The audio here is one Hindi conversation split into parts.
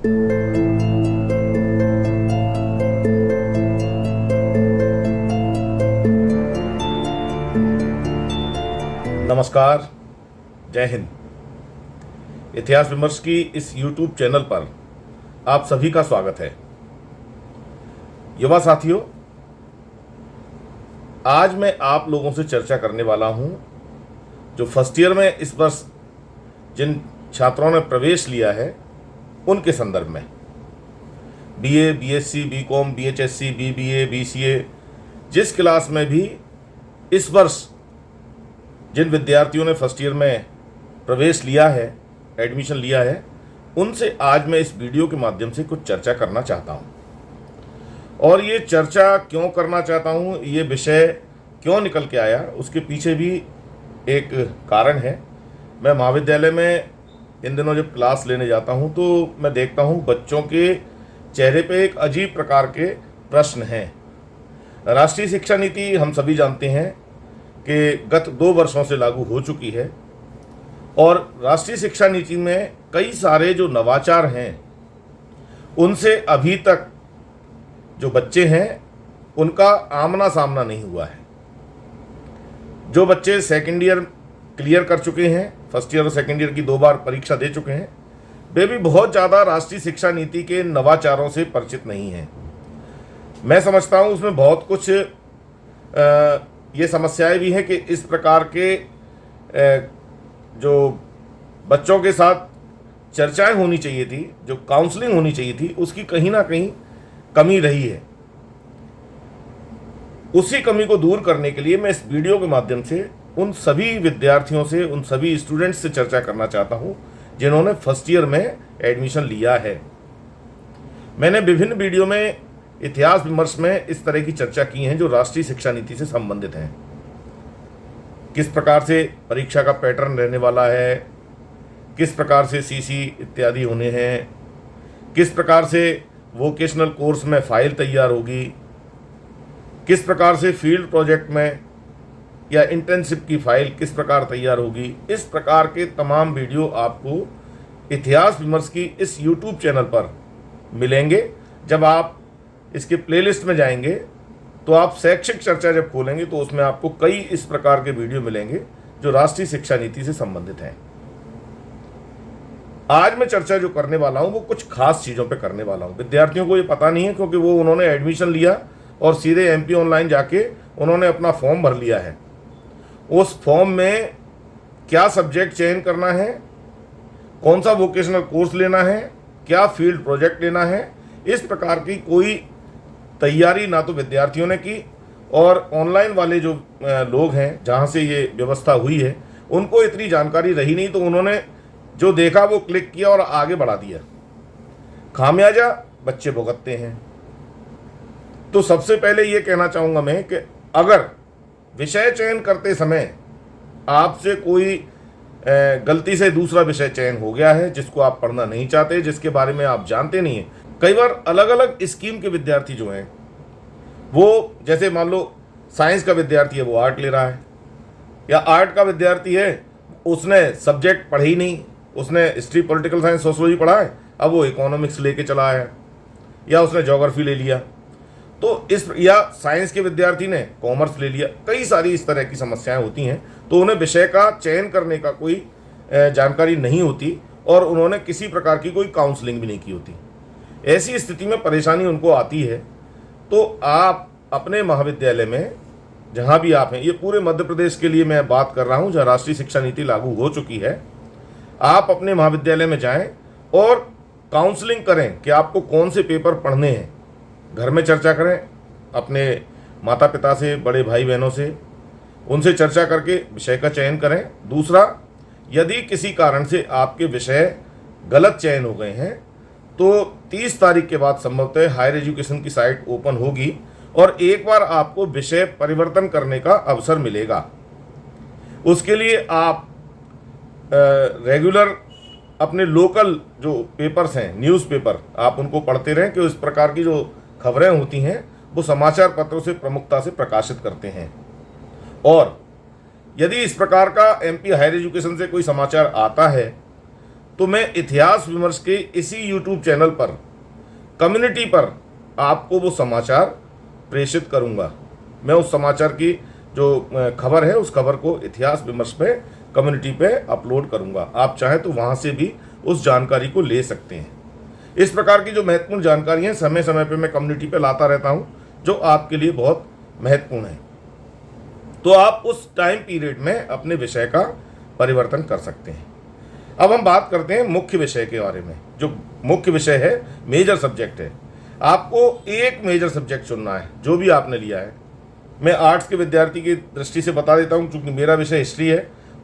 नमस्कार, जय हिंद। इतिहास विमर्श की इस YouTube चैनल पर आप सभी का स्वागत है। युवा साथियों, आज मैं आप लोगों से चर्चा करने वाला हूं जो फर्स्ट ईयर में इस वर्ष जिन छात्रों ने प्रवेश लिया है उनके संदर्भ में। BA, BSc, BCom, BHSC, BBA, BCA, जिस क्लास में भी इस वर्ष जिन विद्यार्थियों ने फर्स्ट ईयर में प्रवेश लिया है, एडमिशन लिया है, उनसे आज मैं इस वीडियो के माध्यम से कुछ चर्चा करना चाहता हूं। और ये चर्चा क्यों करना चाहता हूं, ये विषय क्यों निकल के आया, उसके पीछे भी एक कारण है। मैं महाविद्यालय में इन दिनों जब क्लास लेने जाता हूं तो मैं देखता हूं बच्चों के चेहरे पे एक अजीब प्रकार के प्रश्न हैं। राष्ट्रीय शिक्षा नीति हम सभी जानते हैं कि गत 2 वर्षों से लागू हो चुकी है और राष्ट्रीय शिक्षा नीति में कई सारे जो नवाचार हैं उनसे अभी तक जो बच्चे हैं उनका आमना सामना नहीं हुआ है। जो बच्चे सेकेंड ईयर क्लियर कर चुके हैं, फर्स्ट ईयर और सेकेंड ईयर की 2 बार परीक्षा दे चुके हैं, वे भी बहुत ज़्यादा राष्ट्रीय शिक्षा नीति के नवाचारों से परिचित नहीं हैं। मैं समझता हूँ उसमें बहुत कुछ ये समस्याएं भी हैं कि इस प्रकार के जो बच्चों के साथ चर्चाएं होनी चाहिए थी, जो काउंसलिंग होनी चाहिए थी, उसकी कहीं ना कहीं कमी रही है। उसी कमी को दूर करने के लिए मैं इस वीडियो के माध्यम से उन सभी विद्यार्थियों से, उन सभी स्टूडेंट्स से चर्चा करना चाहता हूं जिन्होंने फर्स्ट ईयर में एडमिशन लिया है। मैंने विभिन्न वीडियो में इतिहास विमर्श में इस तरह की चर्चा की है जो राष्ट्रीय शिक्षा नीति से संबंधित हैं। किस प्रकार से परीक्षा का पैटर्न रहने वाला है, किस प्रकार से CC इत्यादि होने हैं, किस प्रकार से वोकेशनल कोर्स में फाइल तैयार होगी, किस प्रकार से फील्ड प्रोजेक्ट में या इंटर्नशिप की फाइल किस प्रकार तैयार होगी। इस प्रकार के तमाम वीडियो आपको इतिहास विमर्श की इस YouTube चैनल पर मिलेंगे। जब आप इसके प्लेलिस्ट में जाएंगे तो आप शैक्षिक चर्चा जब खोलेंगे तो उसमें आपको कई इस प्रकार के वीडियो मिलेंगे जो राष्ट्रीय शिक्षा नीति से संबंधित हैं। आज मैं चर्चा जो करने वाला हूं वो कुछ खास चीज़ों पे करने वाला हूं। विद्यार्थियों को ये पता नहीं है क्योंकि वो उन्होंने एडमिशन लिया और सीधे MP ऑनलाइन जाके उन्होंने अपना फॉर्म भर लिया है। उस फॉर्म में क्या सब्जेक्ट चयन करना है, कौन सा वोकेशनल कोर्स लेना है, क्या फील्ड प्रोजेक्ट लेना है, इस प्रकार की कोई तैयारी ना तो विद्यार्थियों ने की और ऑनलाइन वाले जो लोग हैं जहां से ये व्यवस्था हुई है उनको इतनी जानकारी रही नहीं, तो उन्होंने जो देखा वो क्लिक किया और आगे बढ़ा दिया। खामियाजा बच्चे भुगतते हैं। तो सबसे पहले ये कहना चाहूँगा मैं कि अगर विषय चयन करते समय आपसे कोई गलती से दूसरा विषय चयन हो गया है जिसको आप पढ़ना नहीं चाहते, जिसके बारे में आप जानते नहीं हैं। कई बार अलग अलग स्कीम के विद्यार्थी जो हैं वो, जैसे मान लो साइंस का विद्यार्थी है वो आर्ट ले रहा है, या आर्ट का विद्यार्थी है उसने सब्जेक्ट पढ़े ही नहीं, उसने हिस्ट्री, पॉलिटिकल साइंस, सोशियोलॉजी पढ़ा है, अब वो इकोनॉमिक्स लेके चला आया, या उसने ज्योग्राफी ले लिया। तो या साइंस के विद्यार्थी ने कॉमर्स ले लिया। कई सारी इस तरह की समस्याएं होती हैं। तो उन्हें विषय का चयन करने का कोई जानकारी नहीं होती और उन्होंने किसी प्रकार की कोई काउंसलिंग भी नहीं की होती। ऐसी स्थिति में परेशानी उनको आती है। तो आप अपने महाविद्यालय में जहाँ भी आप हैं, ये पूरे मध्य प्रदेश के लिए मैं बात कर रहा हूँ जहाँ राष्ट्रीय शिक्षा नीति लागू हो चुकी है, आप अपने महाविद्यालय में जाएं और काउंसलिंग करें कि आपको कौन से पेपर पढ़ने हैं। घर में चर्चा करें अपने माता पिता से, बड़े भाई बहनों से, उनसे चर्चा करके विषय का चयन करें। दूसरा, यदि किसी कारण से आपके विषय गलत चयन हो गए हैं तो 30 तारीख के बाद संभवतः हायर एजुकेशन की साइट ओपन होगी और एक बार आपको विषय परिवर्तन करने का अवसर मिलेगा। उसके लिए आप रेगुलर अपने लोकल जो पेपर्स हैं, न्यूज़पेपर, आप उनको पढ़ते रहें कि इस प्रकार की जो खबरें होती हैं वो समाचार पत्रों से प्रमुखता से प्रकाशित करते हैं। और यदि इस प्रकार का MP हायर एजुकेशन से कोई समाचार आता है तो मैं इतिहास विमर्श के इसी यूट्यूब चैनल पर कम्युनिटी पर आपको वो समाचार प्रेषित करूंगा। मैं उस समाचार की जो खबर है उस खबर को इतिहास विमर्श पे कम्युनिटी पे अपलोड करूंगा। आप चाहें तो वहाँ से भी उस जानकारी को ले सकते हैं। इस प्रकार की जो महत्वपूर्ण जानकारी है समय समय पे मैं कम्युनिटी पे लाता रहता हूँ, जो आपके लिए बहुत महत्वपूर्ण है। तो आप उस टाइम पीरियड में अपने विषय का परिवर्तन कर सकते हैं। अब हम बात करते हैं मुख्य विषय के बारे में। जो मुख्य विषय है, मेजर सब्जेक्ट है, आपको एक मेजर सब्जेक्ट चुनना है जो भी आपने लिया है। मैं आर्ट्स के विद्यार्थी की दृष्टि से बता देता हूँ, क्योंकि मेरा विषय हिस्ट्री है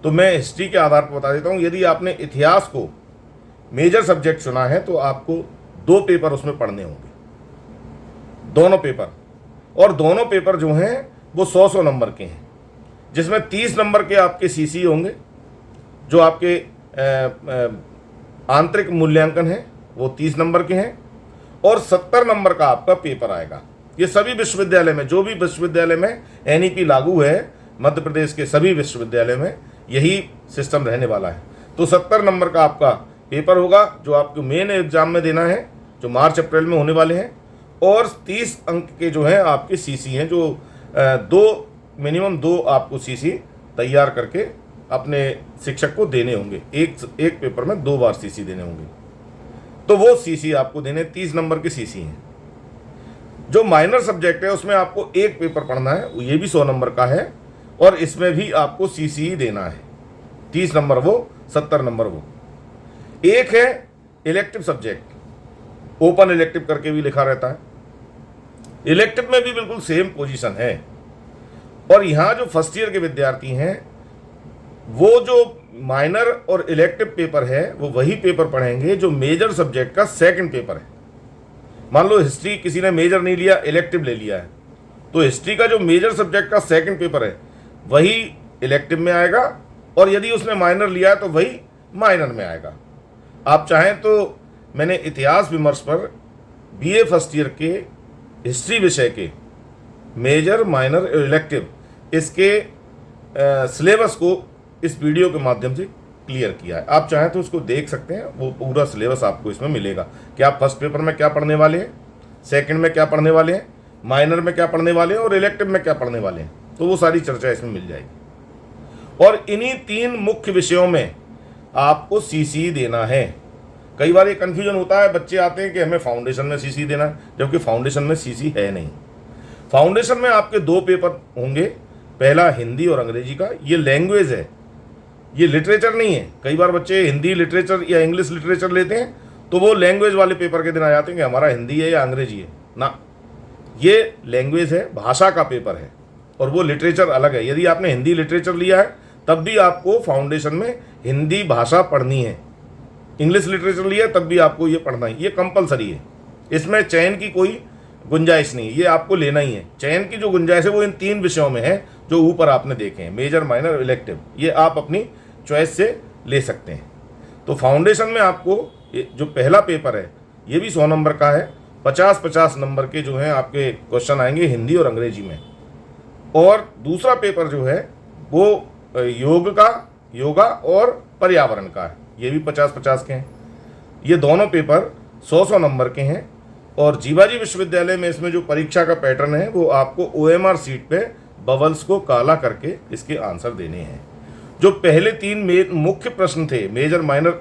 तो मैं हिस्ट्री के आधार पर बता देता हूँ। यदि आपने इतिहास को मेजर सब्जेक्ट चुना है तो आपको 2 पेपर उसमें पढ़ने होंगे, दोनों पेपर। और दोनों पेपर जो हैं वो 100-100 नंबर के हैं, जिसमें 30 नंबर के आपके सीसी होंगे, जो आपके आंतरिक मूल्यांकन है वो 30 नंबर के हैं, और 70 नंबर का आपका पेपर आएगा। ये सभी विश्वविद्यालय में, जो भी विश्वविद्यालय में एनईपी लागू है, मध्य प्रदेश के सभी विश्वविद्यालय में यही सिस्टम रहने वाला है। तो 70 नंबर का आपका पेपर होगा जो आपको मेन एग्जाम में देना है, जो मार्च अप्रैल में होने वाले हैं। और 30 अंक के जो हैं आपके सीसी हैं, जो मिनिमम 2 आपको सीसी तैयार करके अपने शिक्षक को देने होंगे। एक पेपर में 2 बार सीसी देने होंगे, तो वो सीसी आपको देने 30 नंबर के सीसी हैं। जो माइनर सब्जेक्ट है उसमें आपको एक पेपर पढ़ना है, ये भी 100 नंबर का है, और इसमें भी आपको सीसी ही देना है। 30 नंबर वो, 70 नंबर वो। एक है इलेक्टिव सब्जेक्ट, ओपन इलेक्टिव करके भी लिखा रहता है। इलेक्टिव में भी बिल्कुल सेम पोजीशन है। और यहाँ जो फर्स्ट ईयर के विद्यार्थी हैं वो जो माइनर और इलेक्टिव पेपर है वो वही पेपर पढ़ेंगे जो मेजर सब्जेक्ट का सेकंड पेपर है। मान लो हिस्ट्री किसी ने मेजर नहीं लिया, इलेक्टिव ले लिया है, तो हिस्ट्री का जो मेजर सब्जेक्ट का सेकंड पेपर है वही इलेक्टिव में आएगा, और यदि उसने माइनर लिया है तो वही माइनर में आएगा। आप चाहें तो मैंने इतिहास विमर्श पर बीए फर्स्ट ईयर के हिस्ट्री विषय के मेजर, माइनर और इलेक्टिव इसके सिलेबस को इस वीडियो के माध्यम से क्लियर किया है। आप चाहें तो उसको देख सकते हैं, वो पूरा सिलेबस आपको इसमें मिलेगा कि आप फर्स्ट पेपर में क्या पढ़ने वाले हैं, सेकंड में क्या पढ़ने वाले हैं, माइनर में क्या पढ़ने वाले हैं और इलेक्टिव में क्या पढ़ने वाले हैं। तो वो सारी चर्चा इसमें मिल जाएगी। और इन्हीं 3 मुख्य विषयों में आपको सीसी देना है। कई बार ये कन्फ्यूजन होता है, बच्चे आते हैं कि हमें फाउंडेशन में सीसी देना है, जबकि फाउंडेशन में सीसी है नहीं। फाउंडेशन में आपके 2 पेपर होंगे, पहला हिंदी और अंग्रेजी का। ये लैंग्वेज है, ये लिटरेचर नहीं है। कई बार बच्चे हिंदी लिटरेचर या इंग्लिश लिटरेचर लेते हैं तो वो लैंग्वेज वाले पेपर के दिन आ जाते हैं कि हमारा हिंदी है या अंग्रेजी है ना। ये लैंग्वेज है, भाषा का पेपर है, और वो लिटरेचर अलग है। यदि आपने हिंदी लिटरेचर लिया है तब भी आपको फाउंडेशन में हिंदी भाषा पढ़नी है। इंग्लिश लिटरेचर लिया है तब भी आपको ये पढ़ना है, ये कंपलसरी है। इसमें चयन की कोई गुंजाइश नहीं, ये आपको लेना ही है। चयन की जो गुंजाइश है वो इन 3 विषयों में है जो ऊपर आपने देखे हैं, मेजर, माइनर, इलेक्टिव। ये आप अपनी चॉइस से ले सकते हैं। तो फाउंडेशन में आपको जो पहला पेपर है ये भी 100 नंबर का है। 50-50 नंबर के जो हैं आपके क्वेश्चन आएंगे हिंदी और अंग्रेजी में। और दूसरा पेपर जो है वो योगा और पर्यावरण का है, ये भी 50-50 के हैं। ये दोनों पेपर 100-100 नंबर के हैं। और जीवाजी विश्वविद्यालय में इसमें जो परीक्षा का पैटर्न है वो आपको OMR सीट पे बबल्स को काला करके इसके आंसर देने हैं। जो पहले 3 मुख्य प्रश्न थे, मेजर, माइनर,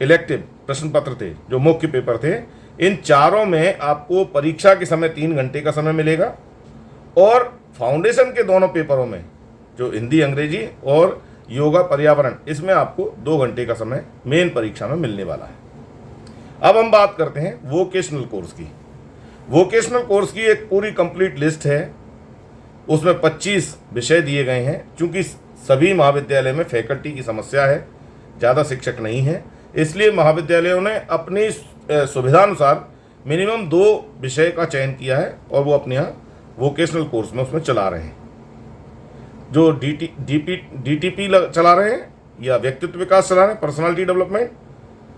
इलेक्टिव प्रश्न पत्र थे जो मुख्य पेपर थे, इन चारों में आपको परीक्षा के समय 3 घंटे का समय मिलेगा। और फाउंडेशन के दोनों पेपरों में जो हिंदी, अंग्रेजी और योगा, पर्यावरण, इसमें आपको 2 घंटे का समय मेन परीक्षा में मिलने वाला है। अब हम बात करते हैं वोकेशनल कोर्स की। वोकेशनल कोर्स की एक पूरी कंप्लीट लिस्ट है, उसमें 25 विषय दिए गए हैं। चूंकि सभी महाविद्यालय में फैकल्टी की समस्या है, ज़्यादा शिक्षक नहीं है, इसलिए महाविद्यालयों ने अपनी सुविधानुसार मिनिमम 2 विषय का चयन किया है और वो अपने यहाँ वोकेशनल कोर्स में उसमें चला रहे हैं। जो DTP चला रहे हैं या व्यक्तित्व विकास चला रहे हैं, पर्सनालिटी डेवलपमेंट,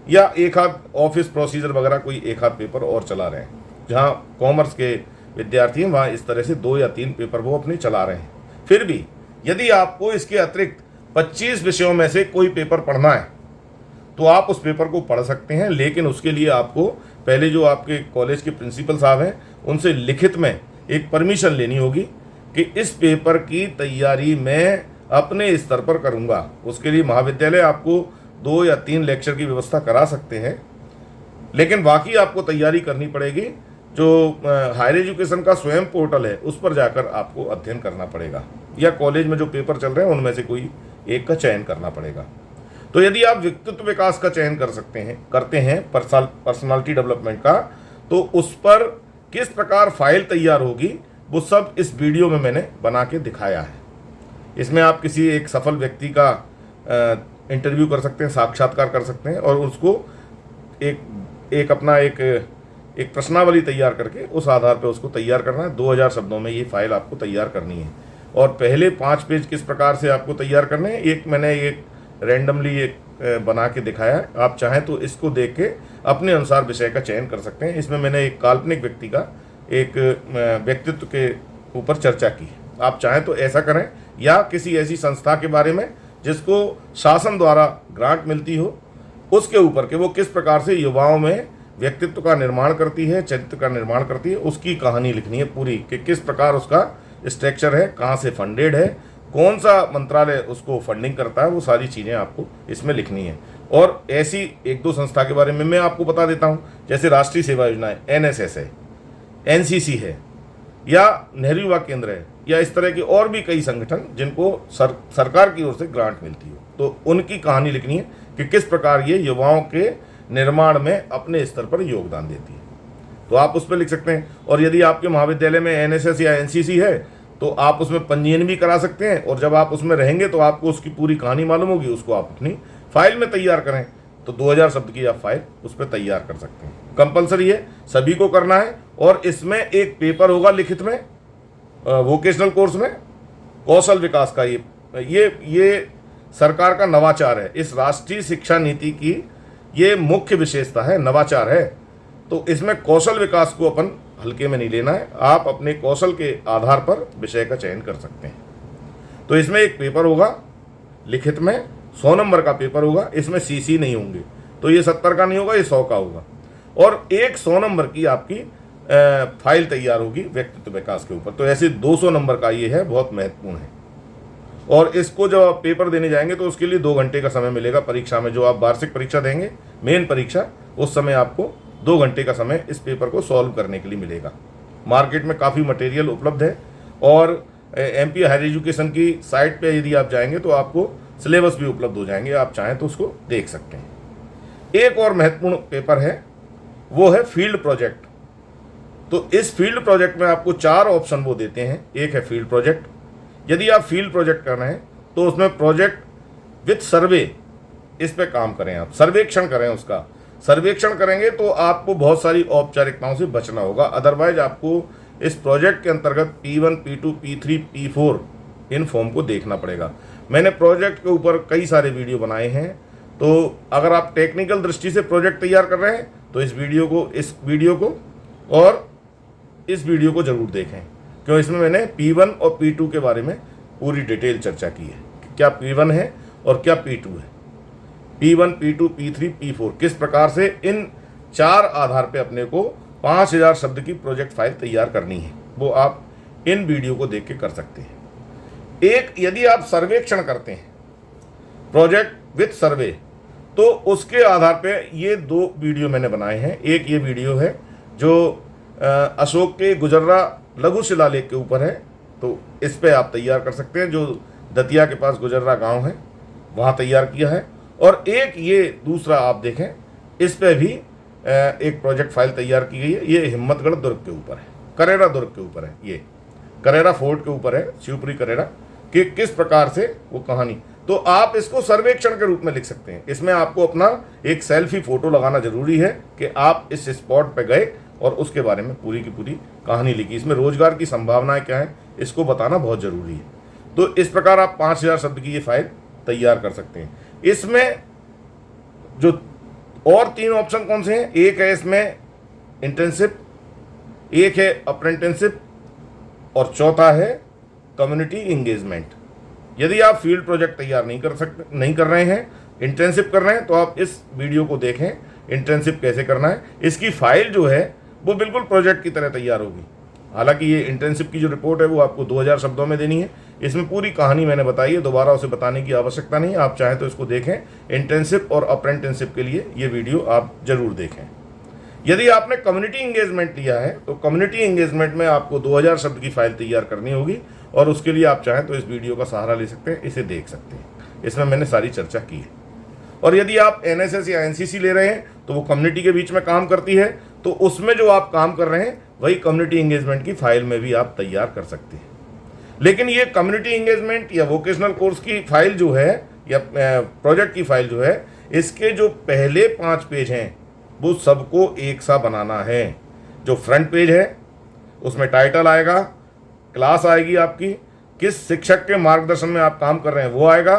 या एक आध ऑफिस प्रोसीजर वगैरह कोई एक आध पेपर और चला रहे हैं। जहाँ कॉमर्स के विद्यार्थी हैं वहाँ इस तरह से 2 या 3 पेपर वो अपने चला रहे हैं। फिर भी यदि आपको इसके अतिरिक्त 25 विषयों में से कोई पेपर पढ़ना है तो आप उस पेपर को पढ़ सकते हैं, लेकिन उसके लिए आपको पहले जो आपके कॉलेज के प्रिंसिपल साहब हैं उनसे लिखित में एक परमिशन लेनी होगी कि इस पेपर की तैयारी मैं अपने स्तर पर करूँगा। उसके लिए महाविद्यालय आपको 2 या 3 लेक्चर की व्यवस्था करा सकते हैं, लेकिन बाकी आपको तैयारी करनी पड़ेगी। जो हायर एजुकेशन का स्वयं पोर्टल है उस पर जाकर आपको अध्ययन करना पड़ेगा, या कॉलेज में जो पेपर चल रहे हैं उनमें से कोई एक का चयन करना पड़ेगा। तो यदि आप व्यक्तित्व विकास का चयन करते हैं पर्सनालिटी डेवलपमेंट का, तो उस पर किस प्रकार फाइल तैयार होगी वो सब इस वीडियो में मैंने बना के दिखाया है। इसमें आप किसी एक सफल व्यक्ति का इंटरव्यू कर सकते हैं, साक्षात्कार कर सकते हैं, और उसको एक प्रश्नावली तैयार करके उस आधार पर उसको तैयार करना है। 2000 शब्दों में ये फाइल आपको तैयार करनी है। और पहले 5 पेज किस प्रकार से आपको तैयार करने हैं, मैंने एक रैंडमली बना के दिखाया है। आप चाहें तो इसको देख के अपने अनुसार विषय का चयन कर सकते हैं। इसमें मैंने एक काल्पनिक व्यक्ति का एक व्यक्तित्व के ऊपर चर्चा की है। आप चाहें तो ऐसा करें, या किसी ऐसी संस्था के बारे में जिसको शासन द्वारा ग्रांट मिलती हो, उसके ऊपर कि वो किस प्रकार से युवाओं में व्यक्तित्व का निर्माण करती है, चरित्र का निर्माण करती है, उसकी कहानी लिखनी है पूरी, कि किस प्रकार उसका स्ट्रक्चर है, कहाँ से फंडेड है, कौन सा मंत्रालय उसको फंडिंग करता है, वो सारी चीज़ें आपको इसमें लिखनी है। और ऐसी 1-2 संस्था के बारे में मैं आपको बता देता हूँ, जैसे राष्ट्रीय सेवा योजना है, NSS है, NCC है, या नेहरू युवा केंद्र है, या इस तरह के और भी कई संगठन जिनको सरकार की ओर से ग्रांट मिलती हो, तो उनकी कहानी लिखनी है कि किस प्रकार ये युवाओं के निर्माण में अपने स्तर पर योगदान देती है। तो आप उस पर लिख सकते हैं। और यदि आपके महाविद्यालय में NSS या NCC है तो आप उसमें पंजीयन भी करा सकते हैं, और जब आप उसमें रहेंगे तो आपको उसकी पूरी कहानी मालूम होगी, उसको आप अपनी फाइल में तैयार करें, तो 2000 शब्द की आप फाइल उस पर तैयार कर सकते हैं। कंपलसरी है, सभी को करना है। और इसमें एक पेपर होगा लिखित में, वोकेशनल कोर्स में कौशल विकास का। ये सरकार का नवाचार है, इस राष्ट्रीय शिक्षा नीति की ये मुख्य विशेषता है, नवाचार है। तो इसमें कौशल विकास को अपन हल्के में नहीं लेना है, आप अपने कौशल के आधार पर विषय का चयन कर सकते हैं। तो इसमें एक पेपर होगा लिखित में, 100 नंबर का पेपर होगा। इसमें CC नहीं होंगे, तो ये 70 का नहीं होगा, ये 100 का होगा। और एक 100 नंबर की आपकी फाइल तैयार होगी व्यक्तित्व विकास के ऊपर। तो ऐसे 200 नंबर का ये है, बहुत महत्वपूर्ण है। और इसको जब आप पेपर देने जाएंगे तो उसके लिए 2 घंटे का समय मिलेगा। परीक्षा में जो आप वार्षिक परीक्षा देंगे, मेन परीक्षा, उस समय आपको 2 घंटे का समय इस पेपर को सॉल्व करने के लिए मिलेगा। मार्केट में काफ़ी मटेरियल उपलब्ध है, और MP हायर एजुकेशन की साइट पे यदि आप जाएंगे तो आपको सिलेबस भी उपलब्ध हो जाएंगे, आप चाहें तो उसको देख सकते हैं। एक और महत्वपूर्ण पेपर है, वो है फील्ड प्रोजेक्ट। तो इस फील्ड प्रोजेक्ट में आपको 4 ऑप्शन वो देते हैं। एक है फील्ड प्रोजेक्ट। यदि आप फील्ड प्रोजेक्ट कर रहे हैं तो उसमें प्रोजेक्ट विथ सर्वे, इस पे काम करें, आप सर्वेक्षण करें। उसका सर्वेक्षण करेंगे तो आपको बहुत सारी औपचारिकताओं से बचना होगा। अदरवाइज आपको इस प्रोजेक्ट के अंतर्गत P1, P2, P3, P4 in form को देखना पड़ेगा। मैंने प्रोजेक्ट के ऊपर कई सारे वीडियो बनाए हैं, तो अगर आप टेक्निकल दृष्टि से प्रोजेक्ट तैयार कर रहे हैं तो इस वीडियो को जरूर देखें, क्यों इसमें मैंने P1 और P2 के बारे में पूरी डिटेल चर्चा की है। क्या P1 है और क्या P2 है, P1, P2, P3, P4 किस प्रकार से इन 4 आधार पे अपने को 5000 शब्द की प्रोजेक्ट फाइल तैयार करनी है, वो आप इन वीडियो को देख के कर सकते हैं। एक यदि आप सर्वेक्षण करते हैं, प्रोजेक्ट विथ सर्वे, तो उसके आधार पे ये 2 वीडियो मैंने बनाए हैं। एक ये वीडियो है जो अशोक के गुजर्रा लघु शिलालेख के ऊपर है, तो इस पे आप तैयार कर सकते हैं, जो दतिया के पास गुजर्रा गांव है वहाँ तैयार किया है। और एक ये दूसरा आप देखें, इस पे भी एक प्रोजेक्ट फाइल तैयार की गई है। ये हिम्मतगढ़ दुर्ग के ऊपर है, करेरा दुर्ग के ऊपर है, ये करेरा फोर्ट के ऊपर है, शिवपुरी करेरा, कि किस प्रकार से वो कहानी। तो आप इसको सर्वेक्षण के रूप में लिख सकते हैं। इसमें आपको अपना एक सेल्फी फोटो लगाना जरूरी है कि आप इस स्पॉट पे गए और उसके बारे में पूरी की पूरी कहानी लिखी। इसमें रोजगार की संभावनाएं क्या है, इसको बताना बहुत जरूरी है। तो इस प्रकार आप 5000 शब्द की ये फाइल तैयार कर सकते हैं। इसमें जो और 3 ऑप्शन कौन से हैं, एक है इसमें इंटर्नशिप, एक है अप्रेंटिसशिप, और चौथा है कम्युनिटी इंगेजमेंट। यदि आप फील्ड प्रोजेक्ट तैयार नहीं कर रहे हैं इंटर्नशिप कर रहे हैं तो आप इस वीडियो को देखें, इंटर्नशिप कैसे करना है। इसकी फाइल जो है वो बिल्कुल प्रोजेक्ट की तरह तैयार होगी। हालांकि ये इंटर्नशिप की जो रिपोर्ट है वो आपको 2000 शब्दों में देनी है। इसमें पूरी कहानी मैंने बताई है, दोबारा उसे बताने की आवश्यकता नहीं है। आप चाहें तो इसको देखें। इंटर्नशिप और अप्रेंटिसशिप के लिए ये वीडियो आप जरूर देखें। यदि आपने कम्युनिटी इंगेजमेंट लिया है तो कम्युनिटी इंगेजमेंट में आपको 2000 शब्द की फाइल तैयार करनी होगी, और उसके लिए आप चाहें तो इस वीडियो का सहारा ले सकते हैं, इसे देख सकते हैं। इसमें मैंने सारी चर्चा की है। और यदि आप एनएसएस या एनसीसी ले रहे हैं तो वो कम्युनिटी के बीच में काम करती है, तो उसमें जो आप काम कर रहे हैं वही कम्युनिटी इंगेजमेंट की फाइल में भी आप तैयार कर सकते हैं। लेकिन ये कम्युनिटी इंगेजमेंट या वोकेशनल कोर्स की फाइल जो है या प्रोजेक्ट की फाइल जो है, इसके जो पहले 5 पेज हैं वो सबको एक सा बनाना है। जो फ्रंट पेज है उसमें टाइटल आएगा, क्लास आएगी आपकी, किस शिक्षक के मार्गदर्शन में आप काम कर रहे हैं वो आएगा,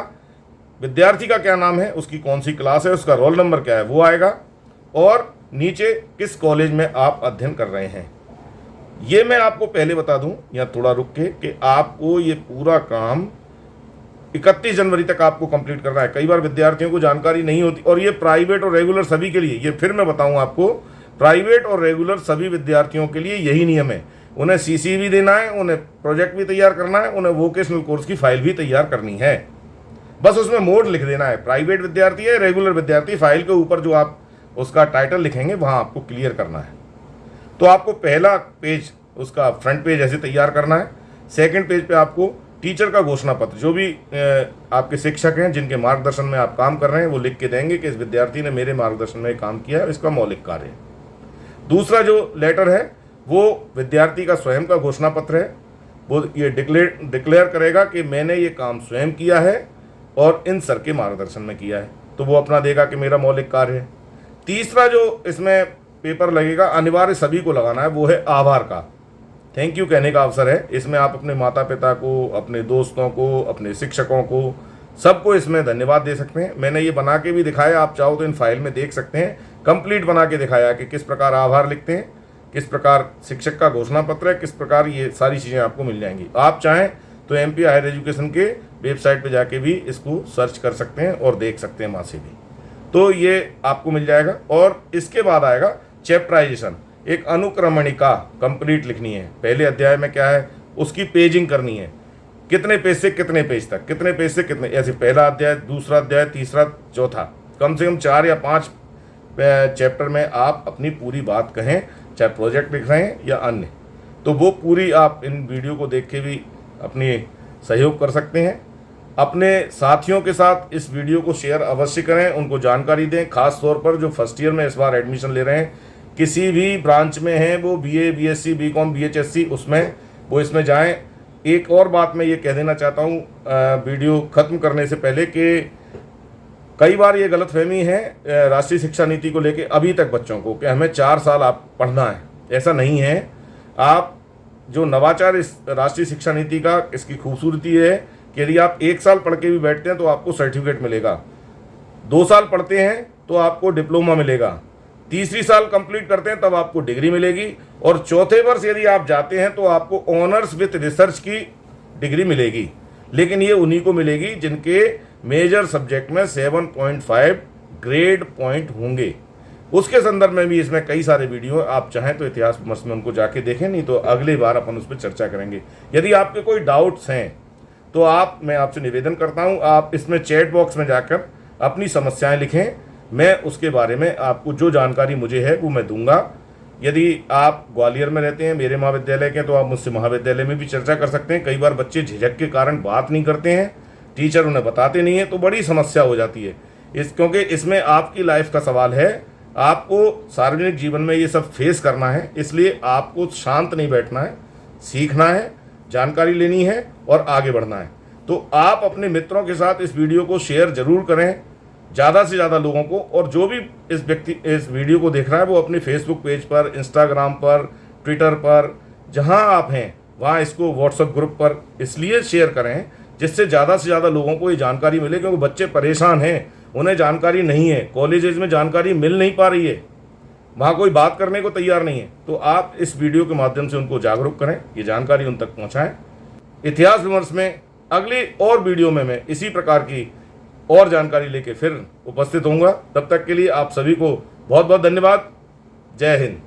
विद्यार्थी का क्या नाम है, उसकी कौन सी क्लास है, उसका रोल नंबर क्या है वो आएगा, और नीचे किस कॉलेज में आप अध्ययन कर रहे हैं। ये मैं आपको पहले बता दूं या थोड़ा रुक के कि आपको ये पूरा काम 31 जनवरी तक आपको कंप्लीट करना है। कई बार विद्यार्थियों को जानकारी नहीं होती, और ये प्राइवेट और रेगुलर सभी के लिए, ये फिर मैं बताऊं आपको, प्राइवेट और रेगुलर सभी विद्यार्थियों के लिए यही नियम है। उन्हें सीसी भी देना है, उन्हें प्रोजेक्ट भी तैयार करना है, उन्हें वोकेशनल कोर्स की फाइल भी तैयार करनी है। बस उसमें मोड लिख देना है, प्राइवेट विद्यार्थी है, रेगुलर विद्यार्थी। फाइल के ऊपर जो आप उसका टाइटल लिखेंगे वहाँ आपको क्लियर करना है। तो आपको पहला पेज, उसका फ्रंट पेज ऐसे तैयार करना है। सेकंड पेज पे आपको टीचर का घोषणा पत्र, जो भी आपके शिक्षक हैं जिनके मार्गदर्शन में आप काम कर रहे हैं, वो लिख के देंगे कि इस विद्यार्थी ने मेरे मार्गदर्शन में काम किया, इसका मौलिक कार्य है। दूसरा जो लेटर है वो विद्यार्थी का स्वयं का घोषणा पत्र है। वो ये डिक्लेयर करेगा कि मैंने ये काम स्वयं किया है और इन सर के मार्गदर्शन में किया है, तो वो अपना देगा कि मेरा मौलिक कार्य है। तीसरा जो इसमें पेपर लगेगा, अनिवार्य सभी को लगाना है, वो है आभार का, थैंक यू कहने का अवसर है। इसमें आप अपने माता पिता को, अपने दोस्तों को, अपने शिक्षकों को, सबको इसमें धन्यवाद दे सकते हैं। मैंने ये बना के भी दिखाया, आप चाहो तो इन फाइल में देख सकते हैं। कंप्लीट बना के दिखाया कि किस प्रकार आभार लिखते हैं, किस प्रकार शिक्षक का घोषणा पत्र है, किस प्रकार ये सारी चीज़ें आपको मिल जाएंगी। आप चाहें तो एमपी हायर एजुकेशन के वेबसाइट पे जाके भी इसको सर्च कर सकते हैं और देख सकते हैं वहाँ से भी, तो ये आपको मिल जाएगा। और इसके बाद आएगा चैप्टराइजेशन, एक अनुक्रमणिका कंप्लीट लिखनी है। पहले अध्याय में क्या है उसकी पेजिंग करनी है, कितने पेज से कितने पेज तक, कितने पेज से कितने, ऐसे पहला अध्याय, दूसरा अध्याय, तीसरा, चौथा, कम से कम 4 या 5 चैप्टर में आप अपनी पूरी बात कहें, चाहे प्रोजेक्ट लिख रहे हैं या अन्य। तो वो पूरी आप इन वीडियो को देख के भी अपनी सहयोग कर सकते हैं। अपने साथियों के साथ इस वीडियो को शेयर अवश्य करें, उनको जानकारी दें। खास तौर पर जो फर्स्ट ईयर में इस बार एडमिशन ले रहे हैं, किसी भी ब्रांच में हैं, वो बीए, बीएससी, बीकॉम, बीएचएससी, उसमें वो इसमें जाएं। एक और बात मैं ये कह देना चाहता हूँ वीडियो ख़त्म करने से पहले कि कई बार ये गलतफहमी है राष्ट्रीय शिक्षा नीति को लेके अभी तक बच्चों को कि हमें 4 साल आप पढ़ना है। ऐसा नहीं है। आप जो नवाचार इस राष्ट्रीय शिक्षा नीति का, इसकी खूबसूरती है कि यदि आप 1 साल पढ़ के भी बैठते हैं तो आपको सर्टिफिकेट मिलेगा, 2 साल पढ़ते हैं तो आपको डिप्लोमा मिलेगा, तीसरी साल कंप्लीट करते हैं तब आपको डिग्री मिलेगी, और चौथे वर्ष यदि आप जाते हैं तो आपको ऑनर्स विथ रिसर्च की डिग्री मिलेगी। लेकिन ये उन्हीं को मिलेगी जिनके मेजर सब्जेक्ट में 7.5 ग्रेड पॉइंट होंगे। उसके संदर्भ में भी इसमें कई सारे वीडियो, आप चाहें तो इतिहास विमर्श में उनको जाके देखें, नहीं तो अगली बार अपन उस पर चर्चा करेंगे। यदि आपके कोई डाउट्स हैं तो मैं आपसे निवेदन करता हूं, आप इसमें चैट बॉक्स में जाकर अपनी समस्याएं लिखें। मैं उसके बारे में आपको जो जानकारी मुझे है वो मैं दूंगा। यदि आप ग्वालियर में रहते हैं, मेरे महाविद्यालय के, तो आप मुझसे महाविद्यालय में भी चर्चा कर सकते हैं। कई बार बच्चे झिझक के कारण बात नहीं करते हैं, टीचर उन्हें बताते नहीं है, तो बड़ी समस्या हो जाती है। क्योंकि इसमें आपकी लाइफ का सवाल है, आपको सार्वजनिक जीवन में ये सब फेस करना है, इसलिए आपको शांत नहीं बैठना है, सीखना है, जानकारी लेनी है और आगे बढ़ना है। तो आप अपने मित्रों के साथ इस वीडियो को शेयर जरूर करें, ज़्यादा से ज़्यादा लोगों को। और जो भी इस वीडियो को देख रहा है वो अपने फेसबुक पेज पर, इंस्टाग्राम पर, ट्विटर पर, जहां आप हैं वहां इसको व्हाट्सएप ग्रुप पर इसलिए शेयर करें जिससे ज़्यादा से ज़्यादा लोगों को ये जानकारी मिले, क्योंकि बच्चे परेशान हैं, उन्हें जानकारी नहीं है, कॉलेजेस में जानकारी मिल नहीं पा रही है, वहाँ कोई बात करने को तैयार नहीं है। तो आप इस वीडियो के माध्यम से उनको जागरूक करें, ये जानकारी उन तक पहुँचाएँ। इतिहास विमर्श में अगली और वीडियो में मैं इसी प्रकार की और जानकारी लेके फिर उपस्थित होऊंगा। तब तक के लिए आप सभी को बहुत बहुत धन्यवाद। जय हिंद।